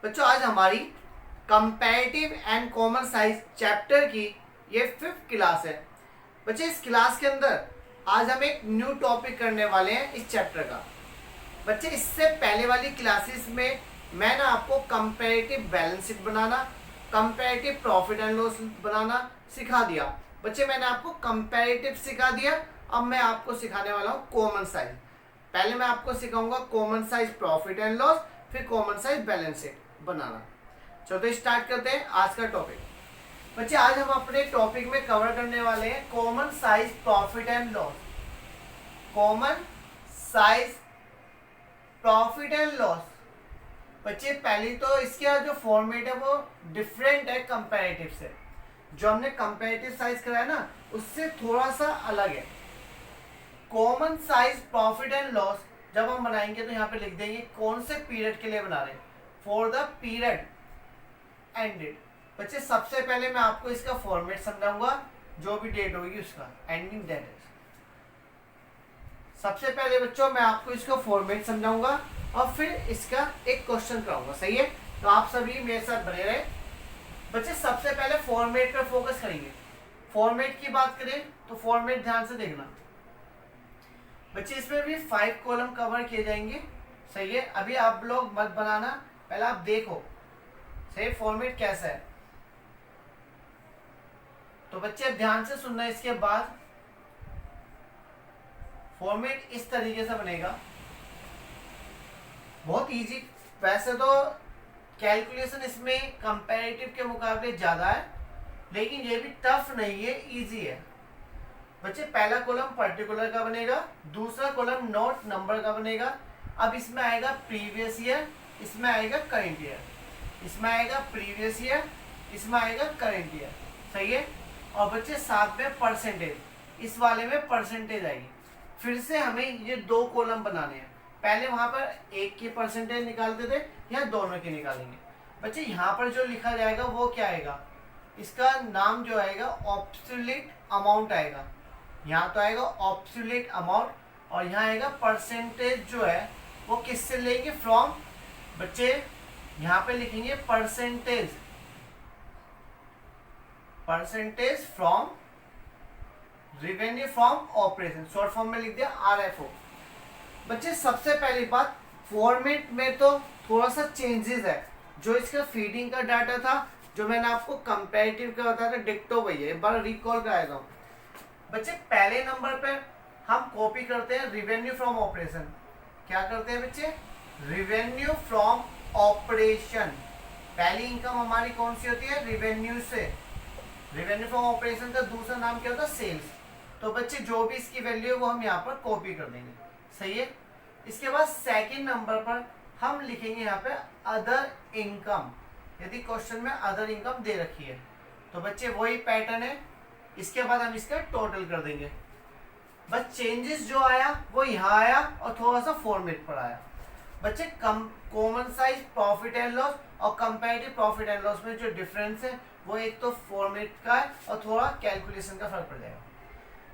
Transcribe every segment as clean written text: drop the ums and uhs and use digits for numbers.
बच्चों आज हमारी comparative and common size chapter की ये 5th क्लास है। बच्चे इस क्लास के अंदर आज हम एक न्यू टॉपिक करने वाले हैं इस चैप्टर का। बच्चे इससे पहले वाली क्लासेस में मैंने आपको कंपैरेटिव बैलेंस शीट बनाना, कंपैरेटिव प्रॉफिट एंड लॉस बनाना सिखा दिया। बच्चे मैंने आपको कंपैरेटिव सिखा दिया, अब मैं आपको सिखाने वाला हूँ कॉमन साइज। पहले मैं आपको सिखाऊंगा common size profit and loss, फिर कॉमन साइज बैलेंस शीट बनाना। चलो तो स्टार्ट करते हैं आज का टॉपिक। बच्चे आज हम अपने टॉपिक में कवर करने वाले हैं common size profit and loss. Common size profit and loss. बच्चे पहली तो इसका जो फॉर्मेट है वो डिफरेंट है कंपैरेटिव से। जो हमने कंपैरेटिव साइज कराया ना उससे थोड़ा सा अलग है। Common size profit and loss जब हम बनाएंगे तो यहाँ पे लिख देंगे कौन से पीरियड के लिए बना रहे हैं, फॉर द पीरियड एंडेड। बच्चे सबसे पहले मैं आपको इसका फॉर्मेट समझाऊंगा, जो भी डेट होगी उसका एंडिंग डेट। सबसे पहले बच्चों मैं आपको इसका फॉर्मेट समझाऊंगा और फिर इसका एक क्वेश्चन कराऊंगा, सही है? तो आप सभी मेरे साथ बने रहे। बच्चे सबसे पहले फॉर्मेट पर फोकस करेंगे। फॉर्मेट की बात करें तो फॉर्मेट ध्यान से देखना। बच्चे इसमें भी 5 कॉलम कवर किए जाएंगे, सही है? अभी आप लोग मत बनाना, पहले आप देखो सही फॉर्मेट कैसा है। तो बच्चे ध्यान से सुनना। इसके बाद फॉर्मेट इस तरीके से बनेगा, बहुत इजी। वैसे तो कैलकुलेशन इसमें कंपैरेटिव के मुकाबले ज्यादा है, लेकिन ये भी टफ नहीं है, इजी है। बच्चे पहला कॉलम पर्टिकुलर का बनेगा, दूसरा कॉलम नोट नंबर का बनेगा। अब इसमें आएगा प्रीवियस ईयर, इसमें आएगा करंट ईयर, इसमें आएगा प्रीवियस ईयर, इसमें आएगा करंट ईयर, सही है? और बच्चे साथ में परसेंटेज, इस वाले में परसेंटेज आएगी। फिर से हमें ये 2 कॉलम बनाने हैं। पहले वहां पर एक की परसेंटेज निकालते थे, यहाँ दोनों की निकालेंगे। बच्चे यहाँ पर जो लिखा जाएगा वो क्या आएगा, इसका नाम जो आएगा ऑब्सोल्यूट अमाउंट आएगा। यहाँ तो आएगा ऑब्सोल्यूट अमाउंट और यहाँ आएगा परसेंटेज जो है वो किससे लेंगे, फ्रॉम। बच्चे यहाँ पे लिखेंगे percentage, percentage from revenue from operation, short form में लिख दिया RFO। बच्चे सबसे पहली बात, फॉर्मेट में तो थोड़ा सा चेंजेस है। जो इसका फीडिंग का डाटा था, जो मैंने आपको कंपैरेटिव का बताया था, डिक्टो वही है, एक बार रिकॉल कराएगा हूँ। बच्चे पहले नंबर पे हम कॉपी करते हैं रिवेन्यू फ्रॉम ऑपरेशन। क्या करते हैं बच्चे? Revenue from operation. पहली इनकम हमारी कौन सी होती है? रिवेन्यू से। रिवेन्यू फ्रॉम ऑपरेशन का दूसरा नाम क्या होता है? सेल्स। तो बच्चे जो भी इसकी वैल्यू है वो हम यहाँ पर कॉपी कर देंगे, सही है? इसके बाद सेकंड नंबर पर हम लिखेंगे यहाँ पे अदर इनकम। यदि क्वेश्चन में अदर इनकम दे रखी है तो बच्चे वही पैटर्न है। इसके बाद हम इसका टोटल कर देंगे। बस चेंजेस जो आया वो यहाँ आया और थोड़ा सा फॉर्मेट पर आया। बच्चे common size profit and loss और कंपैरेटिव प्रॉफिट एंड लॉस में जो डिफरेंस है वो एक तो फॉर्मेट का है और थोड़ा कैलकुलेशन का फर्क पड़ जाएगा।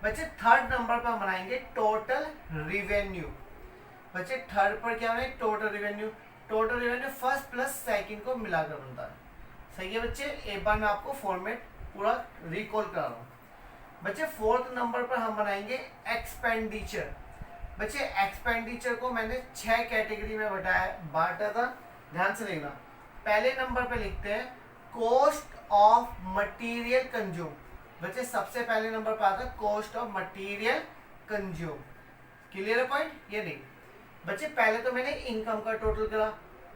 बच्चे थर्ड नंबर पर बनाएंगे टोटल रिवेन्यू। बच्चे थर्ड पर क्या बनाएंगे? Total revenue. Total revenue first plus second को मिलाकर बनता है, सही है बच्चे? एक बार मैं आपको फॉर्मेट पूरा रिकॉल कर रहा हूँ। बच्चे फोर्थ नंबर पर हम बनाएंगे एक्सपेंडिचर। बच्चे एक्सपेंडिचर को मैंने 6 कैटेगरी में बांटा था, ध्यान से देखना। पहले नंबर पे लिखते हैं कॉस्ट ऑफ मटेरियल कंज्यूम। बच्चे सबसे पहले नंबर पर आता है cost of material consume. Clear है पॉइंट? ये नहीं। बच्चे पहले तो मैंने इनकम का टोटल करा,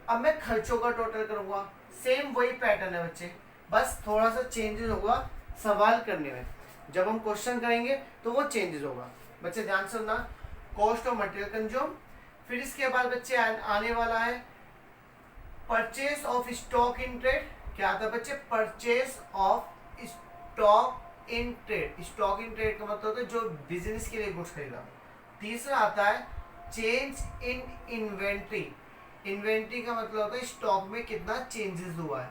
अब मैं खर्चों का टोटल करूंगा। सेम वही पैटर्न है बच्चे, बस थोड़ा सा चेंजेस होगा सवाल करने में। जब हम क्वेश्चन करेंगे तो वो चेंजेस होगा। बच्चे ध्यान से सुनना, कॉस्ट ऑफ मटेरियल कंज्यूम। फिर इसके बाद बच्चे आने वाला है purchase of stock in trade. क्या आता है बच्चे? Purchase of stock in trade. Stock in trade का मतलब होता है जो बिजनेस के लिए गुड्स खरीदा। तीसरा आता है चेंज इन इन्वेंट्री। इन्वेंट्री का मतलब होता है स्टॉक में कितना चेंजेस हुआ है।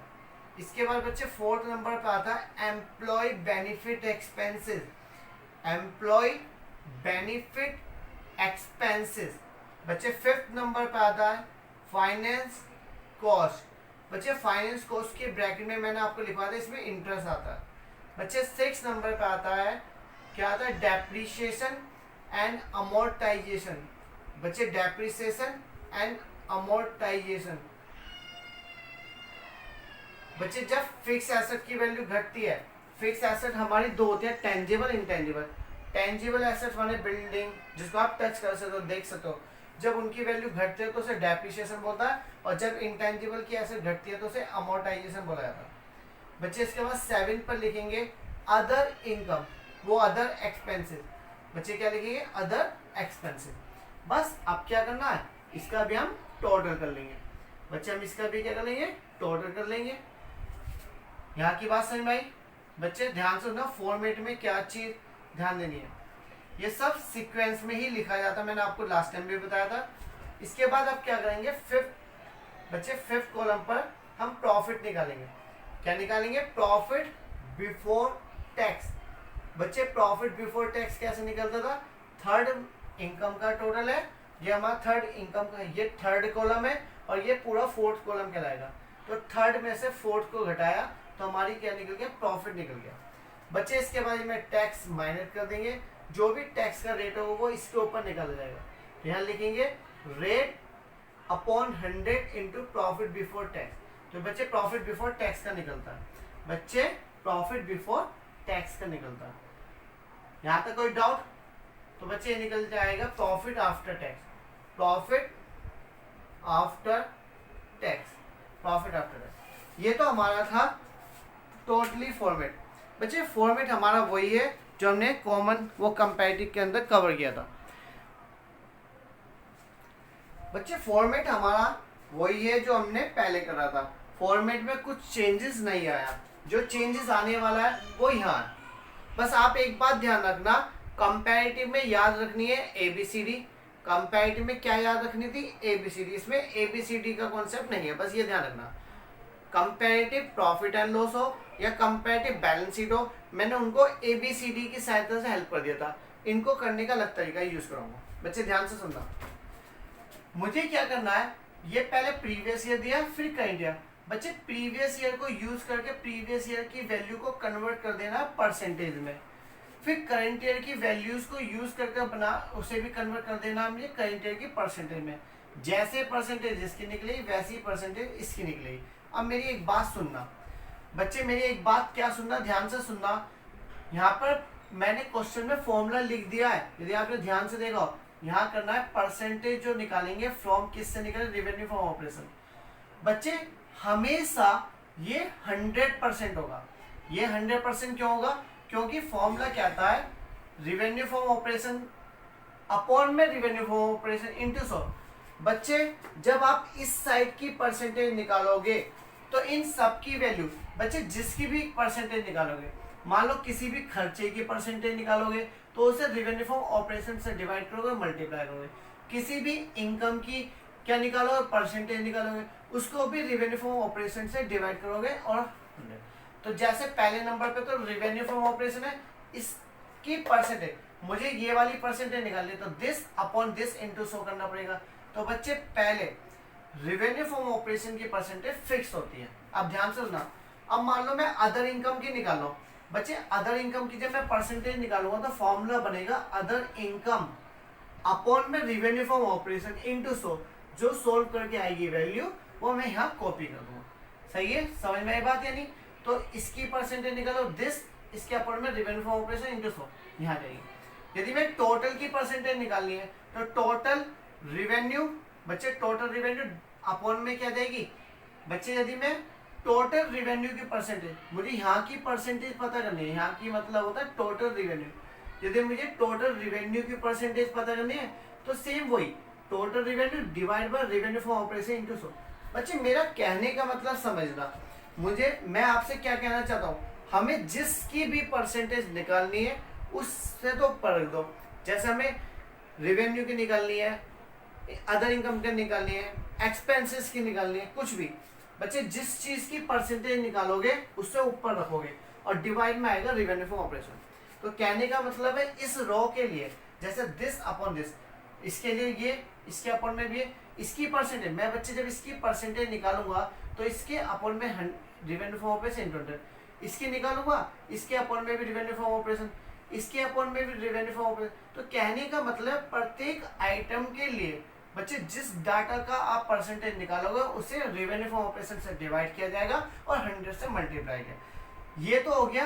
इसके बाद बच्चे फोर्थ नंबर पर आता है employee benefit expenses. Employee benefit expenses. बच्चे फिफ्थ नंबर पर आता है फाइनेंस कॉस्ट। बच्चे फाइनेंस कॉस्ट के ब्रैकेट में मैंने आपको लिखवा दिया, इसमें इंटरेस्ट आता है। बच्चे 6 नंबर पे आता है, क्या आता है, डेप्रिसिएशन एंड अमोर्टाइजेशन। बच्चे डेप्रिसिएशन एंड अमोर्टाइजेशन। बच्चे जब फिक्स एसेट की वैल्यू घटती है, फिक्स एसेट हमारी दो होती है, टेंजिबल इंटेंजिबल। टेंजिबल एसेट माने बिल्डिंग जिसको आप टच कर सकते हो, देख सकते हो, जब उनकी वैल्यू घटती है तो उसे डेप्रिसिएशन बोलता है, और जब इंटेंजिबल की एसेट घटती है तो उसे अमोर्टाइजेशन बोला जाता है। बच्चे इसके बाद 7 पर लिखेंगे अदर इनकम, वो अदर एक्सपेंसेस। बच्चे क्या लिखेंगे, अदर एक्सपेंसेस। बस अब क्या करना है, इसका भी हम टोटल कर लेंगे। बच्चे हम इसका भी क्या कर लेंगे, टोटल कर लेंगे। यहाँ की बात समझ में आई? बच्चे ध्यान से सुनना, फॉर्मेट में क्या चीज ध्यान देनी है, ये सब सीक्वेंस में ही लिखा जाता है, मैंने आपको लास्ट टाइम भी बताया था। इसके बाद अब क्या करेंगे, फिफ्थ कॉलम पर हम प्रॉफिट निकालेंगे। क्या निकालेंगे, प्रॉफिट बिफोर टैक्स। बच्चे प्रॉफिट बिफोर टैक्स कैसे निकलता था, थर्ड इनकम का टोटल है, ये हमारा थर्ड इनकम का, ये थर्ड कॉलम है और ये पूरा फोर्थ कॉलम कहलाएगा। तो थर्ड में से फोर्थ को घटाया तो हमारी क्या निकल गया, प्रॉफिट निकल गया। बच्चे इसके बाद में टैक्स माइनस कर देंगे, जो भी टैक्स का रेट होगा वो इसके ऊपर निकाला जाएगा। तो यहाँ लिखेंगे rate upon 100 into profit before tax. तो बच्चे प्रॉफिट बिफोर टैक्स का निकलता है, बच्चे प्रॉफिट बिफोर टैक्स का निकलता है। यहाँ तक कोई डाउट? तो बच्चे ये निकल जाएगा profit after tax, profit after tax, profit after tax. ये तो हमारा था टोटली फॉर्मेट। बच्चे फॉर्मेट हमारा वही है जो हमने कॉमन वो कंपैरेटिव के अंदर कवर किया था। बच्चे फॉर्मेट हमारा वही है जो हमने पहले करा था, फॉर्मेट में कुछ चेंजेस नहीं आया, जो चेंजेस आने वाला है वो यहाँ है। बस आप एक बात ध्यान रखना, कंपैरेटिव में याद रखनी है ABCD। कंपैरेटिव में क्या याद रखनी थी, ABCD। इसमें ABCD का कॉन्सेप्ट नहीं है, बस ये ध्यान रखना। कंपैरेटिव प्रॉफिट एंड लॉस हो या कंपैरेटिव बैलेंस शीट हो, मैंने उनको ABCD की सहायता से हेल्प कर दिया था, इनको करने का अलग तरीका यूज करूंगा। बच्चे ध्यान से सुनना, मुझे क्या करना है, ये पहले प्रीवियस ईयर दिया फिर करंट ईयर। बच्चे प्रीवियस ईयर को यूज करके प्रीवियस ईयर की वैल्यू को कन्वर्ट कर देना परसेंटेज में, फिर करंट ईयर की वैल्यूज को यूज करके बना उसे भी कन्वर्ट कर देना मुझे करंट ईयर की परसेंटेज में। जैसे परसेंटेज इसकी निकली वैसी परसेंटेज इसकी निकलेगी। अब मेरी एक बात सुनना बच्चे, मेरी एक बात क्या सुनना, ध्यान से सुनना। यहाँ पर मैंने क्वेश्चन में फॉर्मूला लिख दिया है, यदि आपने ध्यान से देखा, यहाँ करना है परसेंटेज जो निकालेंगे फ्रॉम किससे निकले, रेवेन्यू फ्रॉम ऑपरेशन। बच्चे हमेशा ये 100% होगा। ये 100% क्यों होगा, क्योंकि फॉर्मूला क्या आता है, रेवेन्यू फ्रॉम ऑपरेशन अपॉन में रेवेन्यू फ्रॉम ऑपरेशन इनटू 100। बच्चे जब आप इस साइड की परसेंटेज निकालोगे तो इन सब की वैल्यू, बच्चे जिसकी भी परसेंटेज निकालोगे, मान लो किसी भी खर्चे की परसेंटेज निकालोगे तो उसे रेवेन्यू फ्रॉम ऑपरेशन से डिवाइड करोगे, मल्टीप्लाई करोगे। किसी भी इनकम की क्या निकालोगे, परसेंटेज निकालोगे, उसको भी रेवेन्यू फ्रॉम ऑपरेशन से डिवाइड करोगे और 100। तो जैसे पहले नंबर पे तो रेवेन्यू फ्रॉम ऑपरेशन है, इसकी परसेंटेज मुझे ये वाली परसेंटेज निकालनी है, तो दिस अपॉन दिस इनटू 100 करना पड़ेगा। तो बच्चे पहले रेवेन्यू फ्रॉम ऑपरेशन की परसेंटेज फिक्स होती है। अब ध्यान से सुनना, अब मान लो मैं अदर इनकम की निकाल रहा हूँ। बच्चे अदर इनकम की जब मैं परसेंटेज निकालूंगा तो फॉर्मूला बनेगा अदर इनकम अपॉन में रेवेन्यू फ्रॉम ऑपरेशन इनटू 100। जो सोल्व करके आएगी वैल्यू वो मैं यहाँ कॉपी कर दूंगा। सही है, समझ में आई बात या नहीं? तो इसकी परसेंटेज निकालो दिस, इसके अपॉन में रेवेन्यू फ्रॉम ऑपरेशन इनटू 100 यहाँ जाएगी। यदि मैं टोटल की परसेंटेज निकालनी है तो टोटल रेवेन्यू, बच्चे टोटल रेवेन्यू अपॉन में क्या जाएगी, बच्चे यदि मैं टोटल रेवेन्यू की परसेंटेज, मुझे यहाँ की परसेंटेज पता करनी है, यहाँ की मतलब होता है टोटल रेवेन्यू। यदि मुझे टोटल रेवेन्यू की परसेंटेज पता करनी है तो सेम वही total revenue divide by revenue from operation into 100। बच्चे मेरा कहने का मतलब समझना, मैं आपसे क्या कहना चाहता हूँ, हमें जिसकी भी परसेंटेज निकालनी है उससे तो परख दो। जैसे हमें रेवेन्यू की निकालनी है, अदर इनकम की निकालनी है, एक्सपेंसेस की निकालनी है, कुछ भी। बच्चे जिस चीज की परसेंटेज निकालोगे उससे ऊपर रखोगे और डिवाइड में आएगा रेवेन्यू फ्रॉम ऑपरेशन। तो कहने का मतलब है इस रो के लिए जैसे दिस अपॉन दिस, इसके लिए ये, इसके अपॉन में भी इसकी परसेंटेज, मैं बच्चे जब इसकी परसेंटेज निकालूंगा तो इसके अपॉन में रेवेन्यू फ्रॉम ऑपरेशन 100, इसकी निकालूंगा, इसके अपॉन में भी रेवेन्यू फ्रॉम ऑपरेशन, इसके अपॉन में भी रेवेन्यू फ्रॉम ऑपरेशन। तो कहने का मतलब प्रत्येक आइटम के लिए बच्चे जिस डाटा का आप परसेंटेज निकालोगे उसे रेवेन्यू फ्रॉम ऑपरेशन से डिवाइड किया जाएगा और 100 से मल्टीप्लाई किया। ये तो हो गया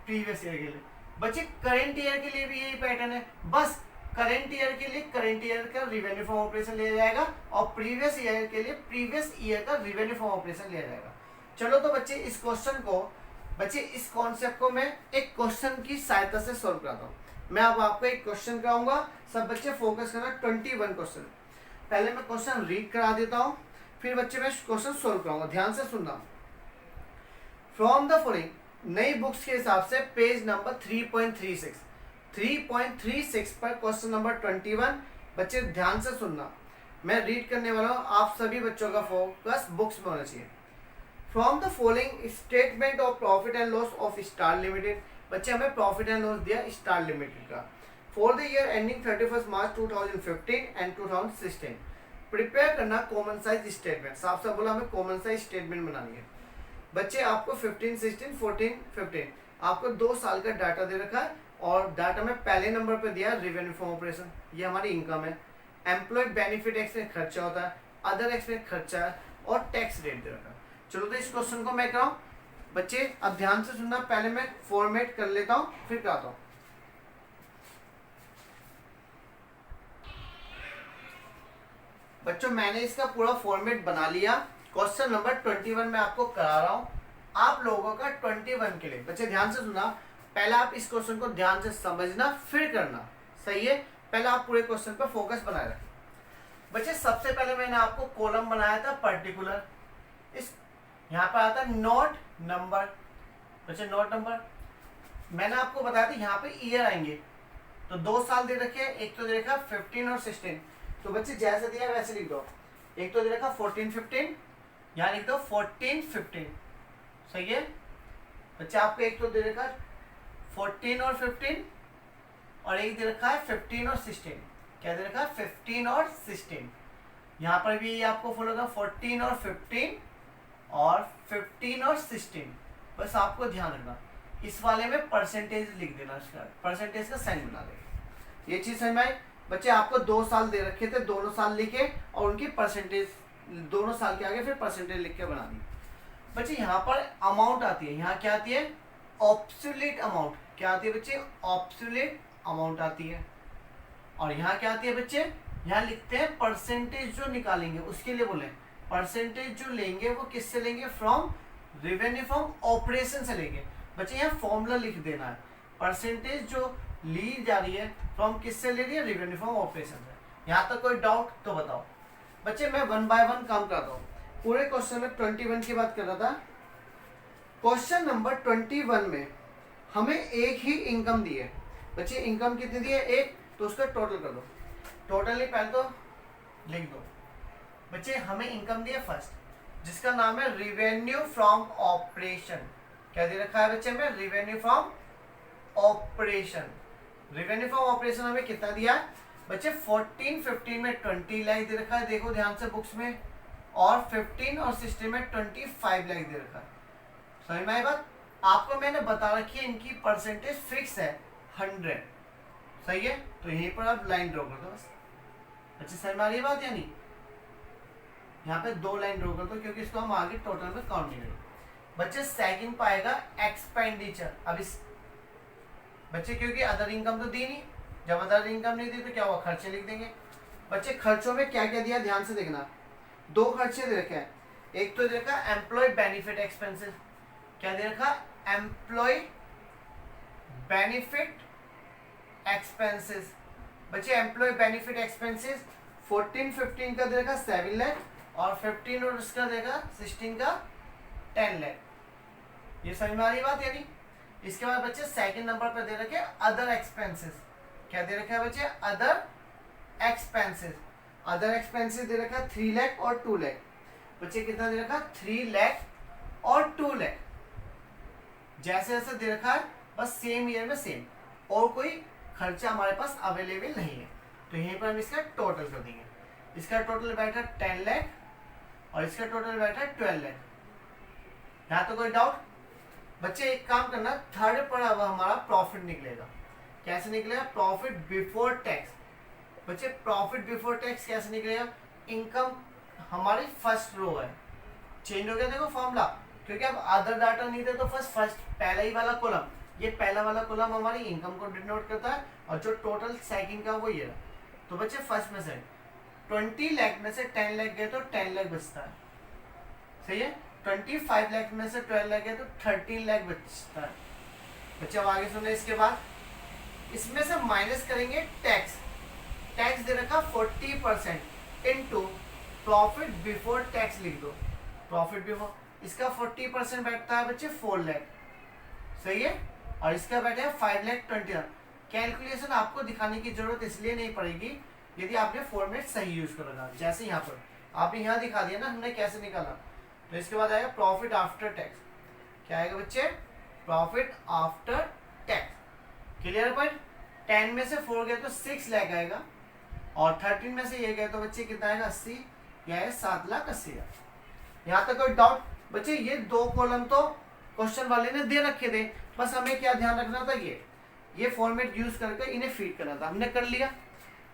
प्रीवियस ईयर के लिए। बच्चे करंट ईयर के लिए भी यही पैटर्न है, बस करंट ईयर के लिए करंट ईयर का रेवेन्यू फ्रॉम ऑपरेशन लिया जाएगा और प्रीवियस ईयर के लिए प्रीवियस ईयर का रेवेन्यू फ्रॉम ऑपरेशन लिया जाएगा। चलो तो बच्चे इस क्वेश्चन को, बच्चे इस कॉन्सेप्ट को मैं एक क्वेश्चन की सहायता से सॉल्व कराता हूँ। मैं अब आपको एक क्वेश्चन कराऊंगा, सब बच्चे फोकस करना। 21 क्वेश्चन। पहले मैं क्वेश्चन रीड करा देता हूँ, फिर बच्चे मैं क्वेश्चन सॉल्व कराऊंगा, ध्यान से सुनना। फ्रॉम द फॉलोइंग, नई बुक्स के हिसाब से पेज नंबर 3.36 पर क्वेश्चन नंबर 21। बच्चे ध्यान से सुनना, मैं रीड करने वाला हूँ, आप सभी बच्चों का फोकस बुक्स में होना चाहिए। From the following statement of profit and loss of star limited. बच्चे हमें प्रॉफिट एंड लॉस दिया स्टार लिमिटेड का for the year ending 31 March 2015 and 2016। Prepare करना कॉमन साइज स्टेटमेंट। साफ साफ बोला, हमें कॉमन साइज स्टेटमेंट बनानी है। बच्चे आपको 15, 16, 14, 15 आपको 2 साल का डाटा दे रखा है और डाटा में पहले नंबर पर दिया रेवेन्यू फ्रॉम ऑपरेशन, ये हमारी इनकम है। एम्प्लॉय बेनिफिट एक्सपेंस खर्चा होता है, अदर एक्सपेंस खर्चा है और टैक्स रेट दे रखा है। चलो तो इस क्वेश्चन को मैं कराऊं। बच्चे अब ध्यान से सुनना, पहले मैं फॉर्मेट कर लेता हूं फिर कराता हूं। बच्चों मैंने इसका पूरा फॉर्मेट बना लिया। क्वेश्चन नंबर 21 में आपको करा रहा हूं, आप लोगों का 21 के लिए। बच्चे ध्यान से सुना, पहले आप इस क्वेश्चन को ध्यान से समझना फिर करना, सही है। पहले आप पूरे क्वेश्चन पर फोकस बनाए रखें। बच्चे सबसे पहले मैंने आपको कॉलम बनाया था पर्टिकुलर, इस यहाँ पर आता है नोट नंबर। बच्चे नोट नंबर मैंने आपको बताया था, यहाँ पे ईयर आएंगे तो 2 साल दे रखे हैं, एक तो दे रखा 15 और 16। तो बच्चे जैसे दिया वैसे लिख दो। एक तो दे रखा 14, 15, यहाँ लिख दो 14, 15, सही है। बच्चे आपको एक तो दे रखा 14 और 15 और एक दे रखा है 15 और 16। क्या दे रखा है? 15 और 16। यहाँ पर भी आपको फॉलो होगा 14 और 15 और 15 और 16। बस आपको ध्यान रखना, इस वाले में परसेंटेज लिख देना, इसका परसेंटेज का साइन बना देगा। ये चीज समझ में आई? बच्चे आपको 2 साल दे रखे थे, दोनों साल लिखे और उनकी परसेंटेज दोनों साल के आगे फिर परसेंटेज लिख के बना दी। बच्चे यहाँ पर अमाउंट आती है, यहाँ क्या आती है? Absolute amount. क्या आती है बच्चे? ऑब्सोल्यूट अमाउंट आती है। और यहाँ क्या आती है बच्चे? यहाँ लिखते हैं परसेंटेज जो निकालेंगे उसके लिए बोले, परसेंटेज जो लेंगे वो किससे लेंगे? फ्रॉम रेवेन्यू फ्रॉम ऑपरेशन से लेंगे। बच्चे यहाँ फॉर्मूला लिख देना है, परसेंटेज जो ली जा रही है फ्रॉम किससे ले रही है? रेवेन्यू फ्रॉम ऑपरेशन से। यहाँ तक कोई डाउट तो बताओ। बच्चे मैं 1 बाय 1 काम करता हूँ। पूरे क्वेश्चन में 21 की बात कर रहा था। क्वेश्चन नंबर 21 में हमें एक ही इनकम दी है। बच्चे इनकम कितनी दी है? एक, तो उसका टोटल कर दो। टोटली पहले तो लिख दो। बच्चे हमें इनकम दी है फर्स्ट, जिसका नाम है रेवेन्यू फ्रॉम ऑपरेशन। क्या दे रखा है बच्चे में? Revenue from operation. Revenue from operation हमें कितना दिया है बच्चे? 14, 15 में 20 लाख दे रखा है, देखो ध्यान से बुक्स में, और 15 और 16 में 25 लाख दे रखा है। समझ में आई बात? आपको मैंने बता रखी है इनकी परसेंटेज फिक्स है 100, सही है। तो यहीं पर आप लाइन ड्रॉ कर दो बस। बच्चे समझ में आ रही है बात या नहीं? यहाँ पे 2 लाइन ड्रॉ कर दो क्योंकि इसको हम आगे टोटल में काउंट नहीं करेंगे। बच्चे सेकंड पाएगा एक्सपेंडिचर। अब इस बच्चे क्योंकि अदर इनकम तो दी नहीं, जब अदर इनकम नहीं दी तो क्या हुआ? खर्चे लिख देंगे। बच्चे खर्चों में क्या क्या दिया ध्यान से देखना। 2 खर्चे दे रखे हैं, एक तो दे रखा एम्प्लॉय बेनिफिट एक्सपेंसेस। क्या दे रखा? Employee benefit expenses. बच्चे एम्प्लॉय बेनिफिट एक्सपेंसेस 14, 15 का दे रखा 7 लाख और 15 और उसका देगा 16 का 10 लाख। ये समझ में आ रही बात यानी? इसके बाद बच्चे सेकंड नंबर पर दे रखे अदर एक्सपेंसेस। क्या दे रखा है बच्चे? Other expenses. अदर एक्सपेंसेस दे रखा 3 लाख और 2 लाख। बच्चे कितना दे रखा? 3 लाख और 2 लाख। जैसे जैसे दे रखा है बस सेम ईयर में सेम, और कोई खर्चा हमारे पास अवेलेबल नहीं है। तो यहीं पर हम इसका टोटल कर देंगे। इसका टोटल बैठा 10 लाख और इसका टोटल बैठा है 12 लाख। यहाँ तो कोई डाउट? बच्चे एक काम करना, थर्ड पर अब हमारा प्रॉफिट निकलेगा। कैसे निकलेगा? Profit before tax. बच्चे प्रॉफिट बिफोर टैक्स कैसे निकलेगा? इनकम हमारी फर्स्ट रो है, चेंज हो गया देखो फॉर्मूला, क्योंकि अब अदर डाटा नहीं थे तो फर्स्ट पहला ही वाला कॉलम, ये पहला वाला कॉलम हमारी इनकम को डिनोट करता है और जो टोटल सेकंड का वो ये है। तो बच्चे फर्स्ट में से 20 लाख में से 10 लाख गए तो 10 लाख बचता है, सही है। 25 लाख में से 12 लाख गए तो 13 लाख बचता है। बच्चे अब आगे सुने, इसके बाद इसमें से माइनस करेंगे टैक्स। टैक्स दे रखा 40% इनटू प्रॉफिट बिफोर टैक्स लिख दो। प्रॉफिट बिफोर इसका 40% बैठता है बच्चे 4 लाख, सही है। और इसका बैठा है 5 लाख 20। कैलकुलेशन आपको दिखाने की जरूरत इसलिए नहीं पड़ेगी यदि आपने फॉर्मेट सही यूज कर रखा। जैसे यहाँ पर आपने यहाँ दिखा दिया ना हमने कैसे निकाला। तो इसके बाद आएगा प्रॉफिट आफ्टर टैक्स। क्या आएगा बच्चे? Profit after tax. Clear point? 10 में से 4 गए तो 6 लाख आएगा और 13 में से ये गए तो बच्चे कितना आएगा? 80, या है 7,80,000। यहाँ तक कोई डाउट? बच्चे ये दो कॉलम तो क्वेश्चन वाले ने दे रखे थे, बस हमें क्या ध्यान रखना था, ये फॉर्मेट यूज करके इन्हें फीड करना था, हमने कर लिया।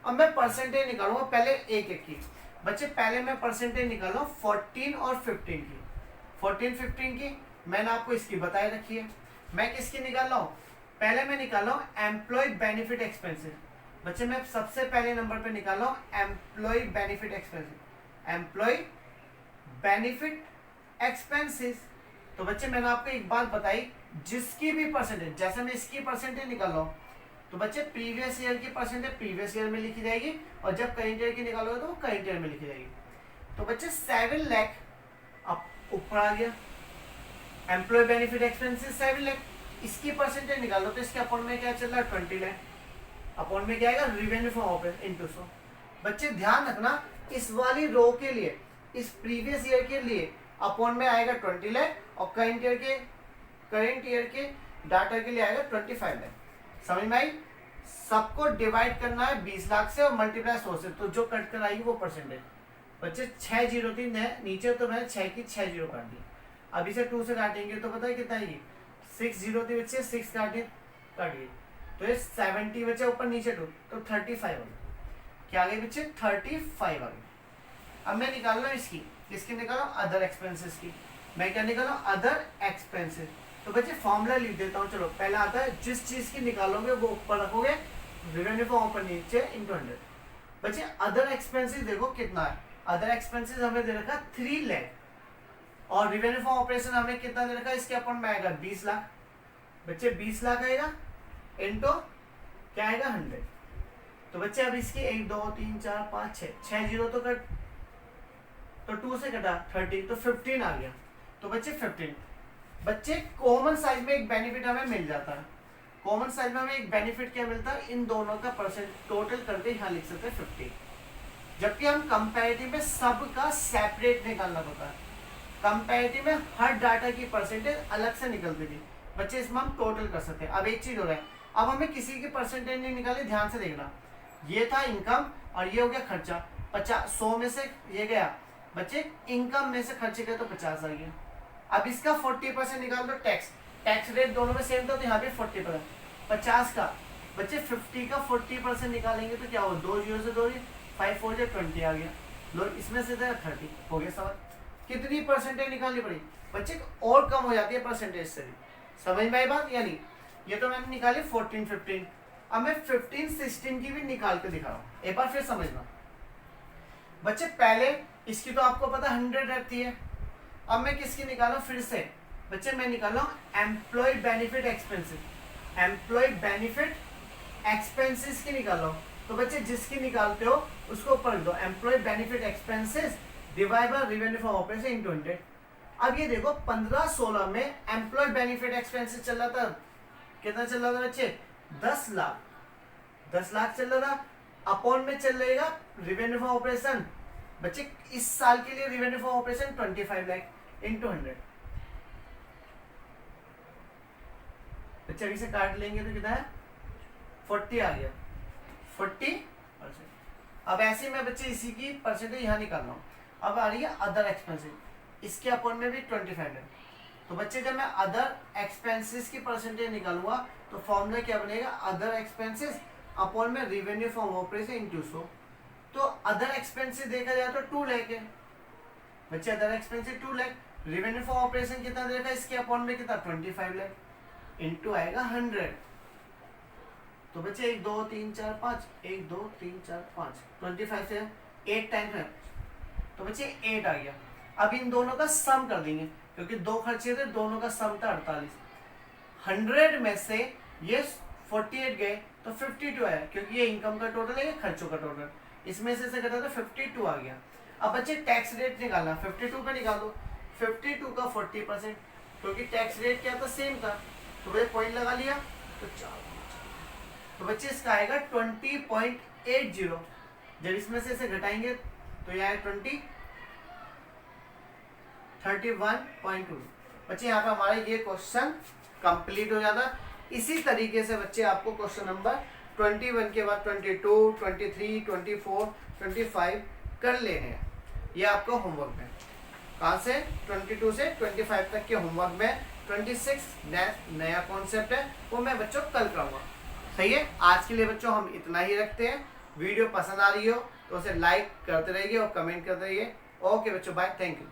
अब मैं परसेंटेज निकालूंगा पहले एक एक की। बच्चे पहले मैं परसेंटेज निकालू 14 और 15 की। 14-15 की मैंने आपको इसकी बताई रखी है। मैं किसकी निकाल रहा हूँ? पहले मैं निकाल रहा हूँ एम्प्लॉय बेनिफिट एक्सपेंसेस। बच्चे मैं सबसे पहले नंबर पे निकाल रहा हूँ employee benefit expenses. Employee benefit expenses. तो बच्चे मैंने आपको एक बात बताई, जिसकी भी परसेंटेज, जैसे मैं इसकी परसेंटेज निकाल रहा हूँ तो बच्चे प्रीवियस ईयर की परसेंटेज प्रीवियस ईयर में लिखी जाएगी और जब करेंट ईयर की निकालोगे तो वो करेंट ईयर में लिखी जाएगी। तो बच्चे 7 लाख अब ऊपर आ गया, एम्प्लॉय बेनिफिट एक्सपेंसेस 7 लाख। इसकी परसेंटेज निकालो तो इसके अपॉन में क्या चल रहा है? 20 लाख। अपॉन में क्या आएगा? Revenue from operation into 100। बच्चे ध्यान रखना, इस वाली रो के लिए, इस प्रीवियस ईयर के लिए अपॉन में आएगा 20 लाख और करेंट ईयर के डाटा के लिए आएगा 25 लाख। समझ में आई? सबको डिवाइड करना है 20 लाख से और मल्टीप्लाई 100 से, तो जो कट कर आएगी वो परसेंटेज। बच्चे 603 है नीचे, तो मैंने 6 की 6 जीरो काट दी। अब इसे 2 से काटेंगे तो पता है कितना आएगी? 6 जीरो थी बच्चे, 6 काटिए तो ये 70 बच्चे ऊपर नीचे 2 तो 35 आ गई। क्या आ गई बच्चे? 35 आ गई। अब मैं निकाल रहा हूँ इसकी निकाल रहा हूँ अदर एक्सपेंसेस की। मैं क्या निकाल रहा हूँ? Other expenses. तो बच्चे फॉर्मूला लिख देता हूँ। चलो पहला आता है, जिस चीज की निकालोगे वो ऊपर रखोगे, रेवेन्यू फ्रॉम ऊपर नीचे इनटू 100। बच्चे अदर एक्सपेंसेस देखो कितना है। अदर एक्सपेंसेस हमें दे रखा 3 लाख और रेवेन्यू फ्रॉम ऑपरेशन हमें कितना दे रखा है? इसके अपॉन में आएगा 20 लाख। बच्चे 20 लाख आएगा इनटू क्या आएगा? 100। तो बच्चे अब इसकी 1 2 3 4 5 6 जीरो तो कट, तो 2 से कटा 30 तो 15 आ गया। तो बच्चे 15। बच्चे कॉमन साइज में एक बेनिफिट हमें मिल जाता है। कॉमन साइज में हमें एक बेनिफिट क्या मिलता है? इन दोनों का परसेंट टोटल करके यहाँ लिख सकते हैं 50। जबकि हम कंपैरेटिव में सबका सेपरेट निकालना होता है। कंपैरेटिव में हर डाटा की परसेंटेज अलग से निकलती थी। बच्चे इसमें हम टोटल कर सकते हैं। अब एक चीज हो रहा है, अब हमें किसी की परसेंटेज नहीं निकाली, ध्यान से देखना। ये था इनकम और ये हो गया खर्चा। 100 में से ये गया बच्चे, इनकम में से खर्चे गए तो 50 आ गया। अब इसका 40% निकाल दो। टैक्स रेट दोनों में सेम था तो यहाँ पे 40%। 50 का बच्चे 50 का 40% निकालेंगे तो क्या हो? 2 जीरो से 2 5 4 20 आ गया। लो इसमें से 30 हो गया सवाल। कितनी परसेंटेज निकालनी पड़ी? बच्चे और कम हो जाती है परसेंटेज से भी। समझ में आई बात? यानी ये तो मैंने निकाली 14-15। अब मैं 15-16 की भी निकाल के दिखा रहा हूँ, एक बार फिर समझना। बच्चे पहले इसकी तो आपको पता 100 रहती है। अब मैं किसकी निकालू फिर से? बच्चे मैं निकाल रहा हूँ employee benefit expenses. Employee benefit expenses की निकाल रहा हूँ। तो बच्चे जिसकी निकालते हो उसको ऊपर लिख दो, employee benefit expenses divide by revenue from operation into 100। अब ये देखो 15-16 में एम्प्लॉय बेनिफिट एक्सपेंसेस चल रहा था, कितना चल रहा था बच्चे? 10 लाख। 10 लाख चल रहा था। अपॉन में चल रहेगा रेवेन्यू फ्रॉम ऑपरेशन। बच्चे इस साल के लिए revenue from operation 25 lakh into 100। बच्चे अभी से काट लेंगे तो कितना है? 40 आ गया। 40%। अब ऐसे में बच्चे इसी की परसेंटेज यहाँ निकाल रहा हूँ। अब आ रही है अदर एक्सपेंसेस, इसके अपन में भी 25 है। तो बच्चे जब मैं अदर एक्सपेंसेस की परसेंटेज निकालूंगा तो फॉर्मूला क्या बनेगा, अदर एक्सपेंसेस अपॉन में रेवेन्यू फ्रॉम ऑपरेशन इनटू 100। तो अदर एक्सपेंसेस देखा जाए तो 2 लाख है बच्चे, other expenses 2 lakh, revenue from operation कितना देखा, इसके अपॉन में कितना 25 लाख इनटू आएगा 100। तो बच्चे 1 2 3 4 5, 1 2 3 4 5, 25 से 8 टाइम्स है, तो बच्चे 8 आ गया। अब इन दोनों का सम कर देंगे क्योंकि दो खर्चे थे, दोनों का सम था 48। 100 में से ये 48 गए तो 52 आया, क्योंकि ये इनकम का टोटल है, ये खर्चों का टोटल, इसमें से घटा तो 52 आ गया। अब बच्चे टैक्स रेट निकालना, 52 का निकाल दो, 52 का 40%, क्योंकि टैक्स रेट क्या था, सेम था, तो भाई पॉइंट लगा लिया तो 4। तो बच्चे इसका आएगा 20.80। जब इसमें से इसे घटाएंगे तो यह है 31.2। बच्चे यहाँ पे हमारा ये क्वेश्चन कंप्लीट हो जाता। इसी तरीके से बच्चे आपको क्वेश्चन नंबर 21 के बाद 22, 23, 24, 25 कर लेने हैं। ये आपका होमवर्क में, कहाँ से 22 से 25 तक के होमवर्क में 26 नया कॉन्सेप्ट है, वो मैं बच्चों कल कराऊंगा। सही है, आज के लिए बच्चों हम इतना ही रखते हैं। वीडियो पसंद आ रही हो तो उसे लाइक करते रहिए और कमेंट करते रहिए। ओके बच्चों, बाय, थैंक यू।